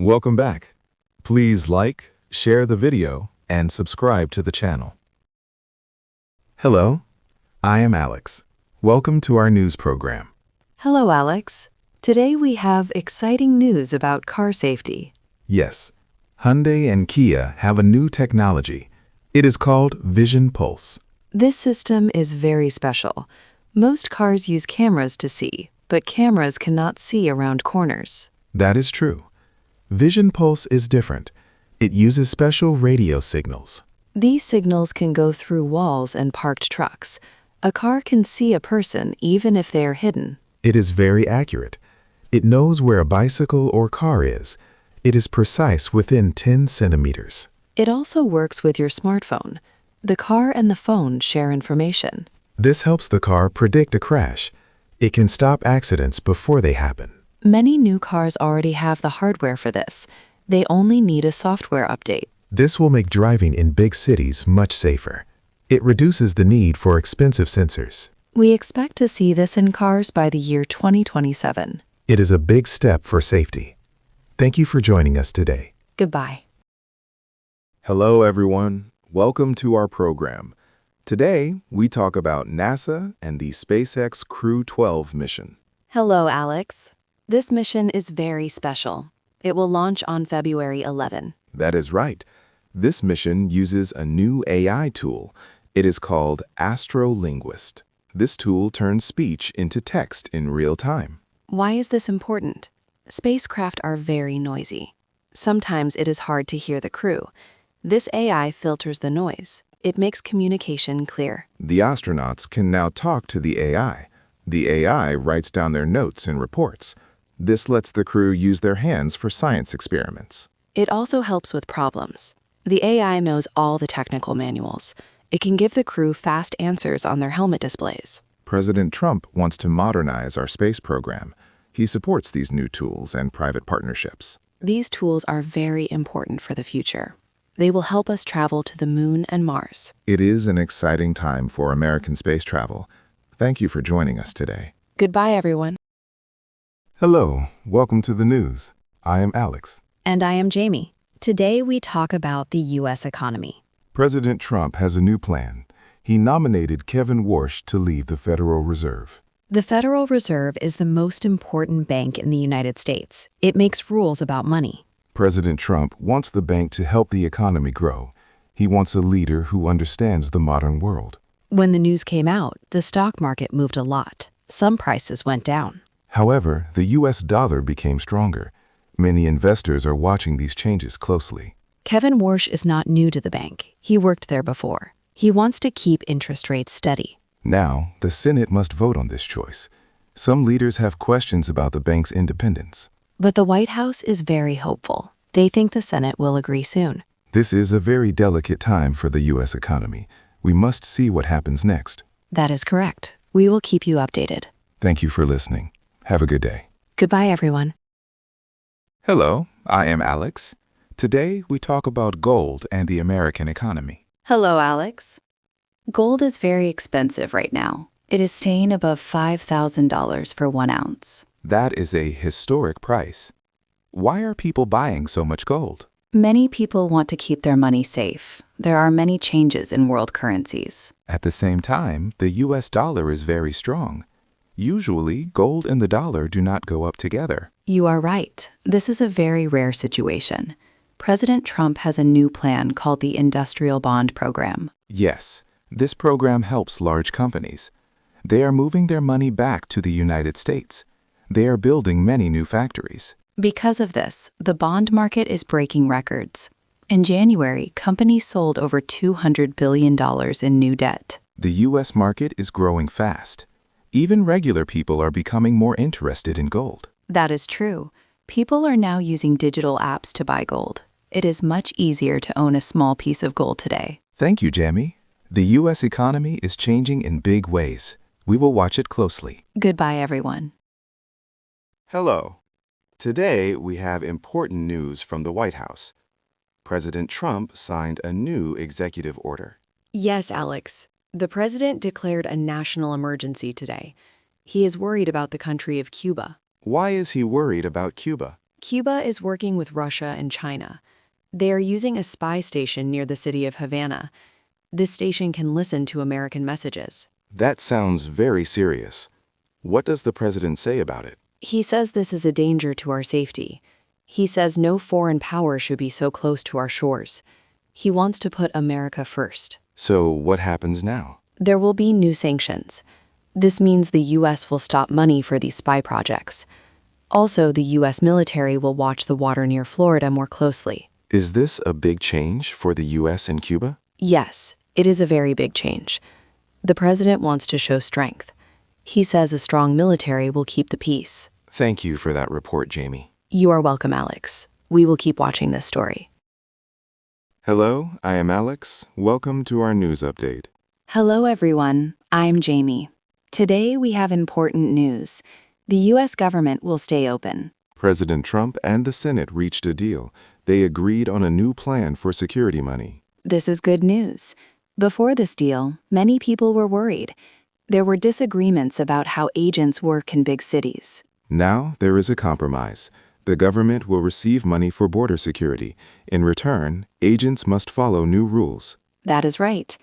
Welcome back. Please like, share the video, and subscribe to the channel. Hello, I am Alex. Welcome to our news program. Hello, Alex. Today we have exciting news about car safety. Yes, Hyundai and Kia have a new technology. It is called Vision Pulse. This system is very special. Most cars use cameras to see, but cameras cannot see around corners. That is true. Vision Pulse is different. It uses special radio signals. These signals can go through walls and parked trucks. A car can see a person even if they are hidden. It is very accurate. It knows where a bicycle or car is. It is precise within 10 centimeters. It also works with your smartphone. The car and the phone share information. This helps the car predict a crash. It can stop accidents before they happen. Many new cars already have the hardware for this. They only need a software update. This will make driving in big cities much safer. It reduces the need for expensive sensors. We expect to see this in cars by the year 2027. It is a big step for safety. Thank you for joining us today. Goodbye. Hello, everyone. Welcome to our program. Today, we talk about NASA and the SpaceX Crew 12 mission. Hello, Alex. This mission is very special. It will launch on February 11. That is right. This mission uses a new AI tool. It is called AstroLinguist. This tool turns speech into text in real time. Why is this important? Spacecraft are very noisy. Sometimes it is hard to hear the crew. This AI filters the noise. It makes communication clear. The astronauts can now talk to the AI. The AI writes down their notes and reports. This lets the crew use their hands for science experiments. It also helps with problems. The AI knows all the technical manuals. It can give the crew fast answers on their helmet displays. President Trump wants to modernize our space program. He supports these new tools and private partnerships. These tools are very important for the future. They will help us travel to the moon and Mars. It is an exciting time for American space travel. Thank you for joining us today. Goodbye, everyone. Hello, welcome to the news. I am Alex. And I am Jamie. Today we talk about the U.S. economy. President Trump has a new plan. He nominated Kevin Warsh to lead the Federal Reserve. The Federal Reserve is the most important bank in the United States. It makes rules about money. President Trump wants the bank to help the economy grow. He wants a leader who understands the modern world. When the news came out, the stock market moved a lot. Some prices went down. However, the U.S. dollar became stronger. Many investors are watching these changes closely. Kevin Warsh is not new to the bank. He worked there before. He wants to keep interest rates steady. Now, the Senate must vote on this choice. Some leaders have questions about the bank's independence. But the White House is very hopeful. They think the Senate will agree soon. This is a very delicate time for the U.S. economy. We must see what happens next. That is correct. We will keep you updated. Thank you for listening. Have a good day. Goodbye, everyone. Hello, I am Alex. Today we talk about gold and the American economy. Hello, Alex. Gold is very expensive right now. It is staying above $5,000 for 1 ounce. That is a historic price. Why are people buying so much gold? Many people want to keep their money safe. There are many changes in world currencies. At the same time, the U.S. dollar is very strong. Usually, gold and the dollar do not go up together. You are right. This is a very rare situation. President Trump has a new plan called the Industrial Bond Program. Yes, this program helps large companies. They are moving their money back to the United States. They are building many new factories. Because of this, the bond market is breaking records. In January, companies sold over $200 billion in new debt. The U.S. market is growing fast. Even regular people are becoming more interested in gold. That is true. People are now using digital apps to buy gold. It is much easier to own a small piece of gold today. Thank you, Jamie. The U.S. economy is changing in big ways. We will watch it closely. Goodbye, everyone. Hello. Today, we have important news from the White House. President Trump signed a new executive order. Yes, Alex. The president declared a national emergency today. He is worried about the country of Cuba. Why is he worried about Cuba? Cuba is working with Russia and China. They are using a spy station near the city of Havana. This station can listen to American messages. That sounds very serious. What does the president say about it? He says this is a danger to our safety. He says no foreign power should be so close to our shores. He wants to put America first. So what happens now? There will be new sanctions. This means the U.S. will stop money for these spy projects. Also, the U.S. military will watch the water near Florida more closely. Is this a big change for the U.S. and Cuba? Yes, it is a very big change. The president wants to show strength. He says a strong military will keep the peace. Thank you for that report, Jamie. You are welcome, Alex. We will keep watching this story. Hello, I am Alex. Welcome to our news update. Hello, everyone. I'm Jamie. Today we have important news. The U.S. government will stay open. President Trump and the Senate reached a deal. They agreed on a new plan for security money. This is good news. Before this deal, many people were worried. There were disagreements about how agents work in big cities. Now there is a compromise. The government will receive money for border security. In return, agents must follow new rules. That is right.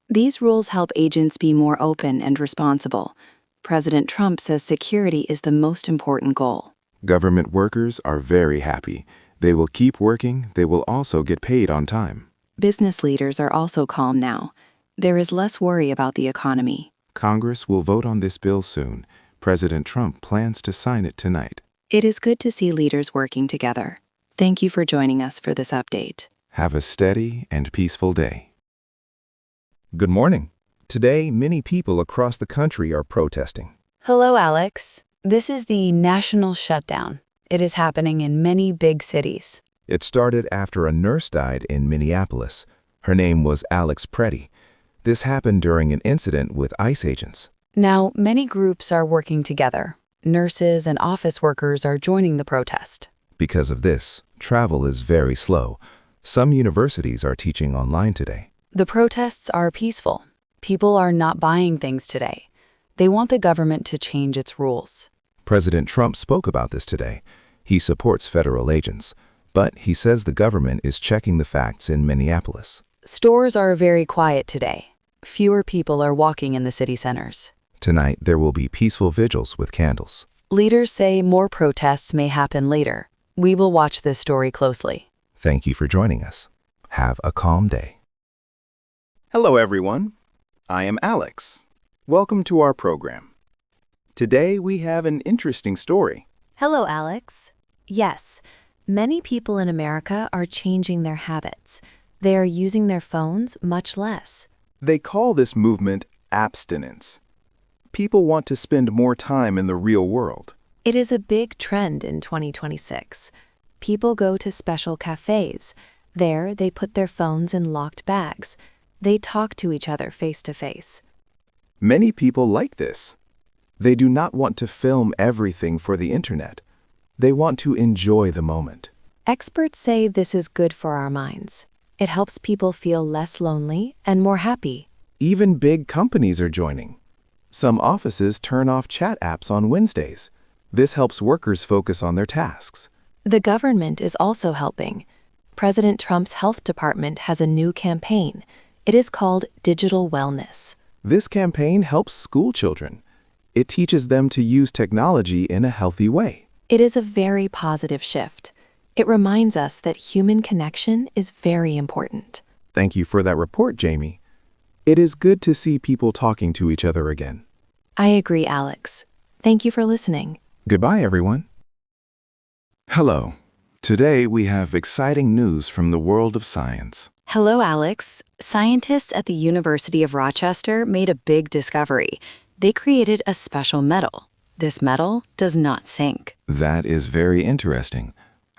These rules help agents be more open and responsible. President Trump says security is the most important goal. Government workers are very happy. They will keep working. They will also get paid on time. Business leaders are also calm now. There is less worry about the economy. Congress will vote on this bill soon. President Trump plans to sign it tonight. It is good to see leaders working together. Thank you for joining us for this update. Have a steady and peaceful day. Good morning. Today, many people across the country are protesting. Hello, Alex. This is the national shutdown. It is happening in many big cities. It started after a nurse died in Minneapolis. Her name was Alex Preddy. This happened during an incident with ICE agents. Now, many groups are working together. Nurses and office workers are joining the protest. Because of this, travel is very slow. Some universities are teaching online today. The protests are peaceful. People are not buying things today. They want the government to change its rules. President Trump spoke about this today. He supports federal agents, but he says the government is checking the facts in Minneapolis. Stores are very quiet today. Fewer people are walking in the city centers. Tonight, there will be peaceful vigils with candles. Leaders say more protests may happen later. We will watch this story closely. Thank you for joining us. Have a calm day. Hello, everyone. I am Alex. Welcome to our program. Today, we have an interesting story. Hello, Alex. Yes, many people in America are changing their habits. They are using their phones much less. They call this movement abstinence. People want to spend more time in the real world. It is a big trend in 2026. People go to special cafes. There, they put their phones in locked bags. They talk to each other face to face. Many people like this. They do not want to film everything for the internet. They want to enjoy the moment. Experts say this is good for our minds. It helps people feel less lonely and more happy. Even big companies are joining. Some offices turn off chat apps on Wednesdays. This helps workers focus on their tasks. The government is also helping. President Trump's health department has a new campaign. It is called Digital Wellness. This campaign helps school children. It teaches them to use technology in a healthy way. It is a very positive shift. It reminds us that human connection is very important. Thank you for that report, Jamie. It is good to see people talking to each other again. I agree, Alex. Thank you for listening. Goodbye, everyone. Hello. Today we have exciting news from the world of science. Hello, Alex. Scientists at the University of Rochester made a big discovery. They created a special metal. This metal does not sink. That is very interesting.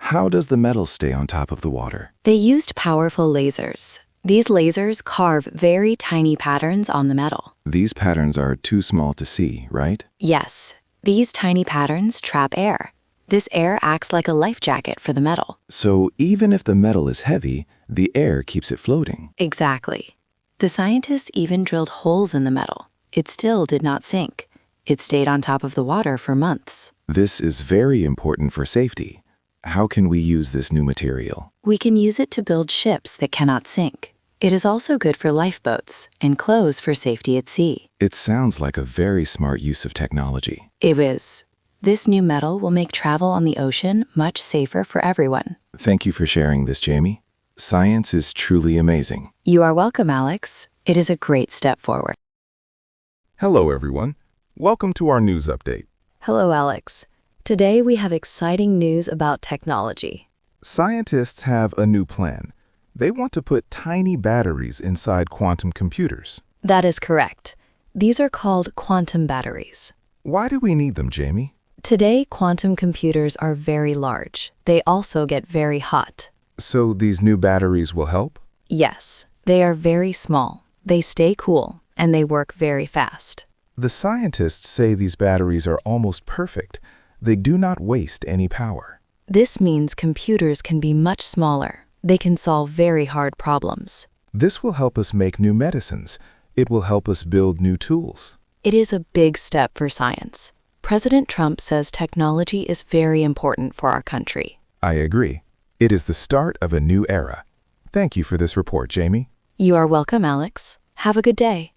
How does the metal stay on top of the water? They used powerful lasers. These lasers carve very tiny patterns on the metal. These patterns are too small to see, right? Yes, these tiny patterns trap air. This air acts like a life jacket for the metal. So even if the metal is heavy, the air keeps it floating. Exactly. The scientists even drilled holes in the metal. It still did not sink. It stayed on top of the water for months. This is very important for safety. How can we use this new material? We can use it to build ships that cannot sink. It is also good for lifeboats and clothes for safety at sea. It sounds like a very smart use of technology. It is. This new metal will make travel on the ocean much safer for everyone. Thank you for sharing this, Jamie. Science is truly amazing. You are welcome, Alex. It is a great step forward. Hello, everyone. Welcome to our news update. Hello, Alex. Today we have exciting news about technology. Scientists have a new plan. They want to put tiny batteries inside quantum computers. That is correct. These are called quantum batteries. Why do we need them, Jamie? Today, quantum computers are very large. They also get very hot. So these new batteries will help? Yes, they are very small. They stay cool, and they work very fast. The scientists say these batteries are almost perfect. They do not waste any power. This means computers can be much smaller. They can solve very hard problems. This will help us make new medicines. It will help us build new tools. It is a big step for science. President Trump says technology is very important for our country. I agree. It is the start of a new era. Thank you for this report, Jamie. You are welcome, Alex. Have a good day.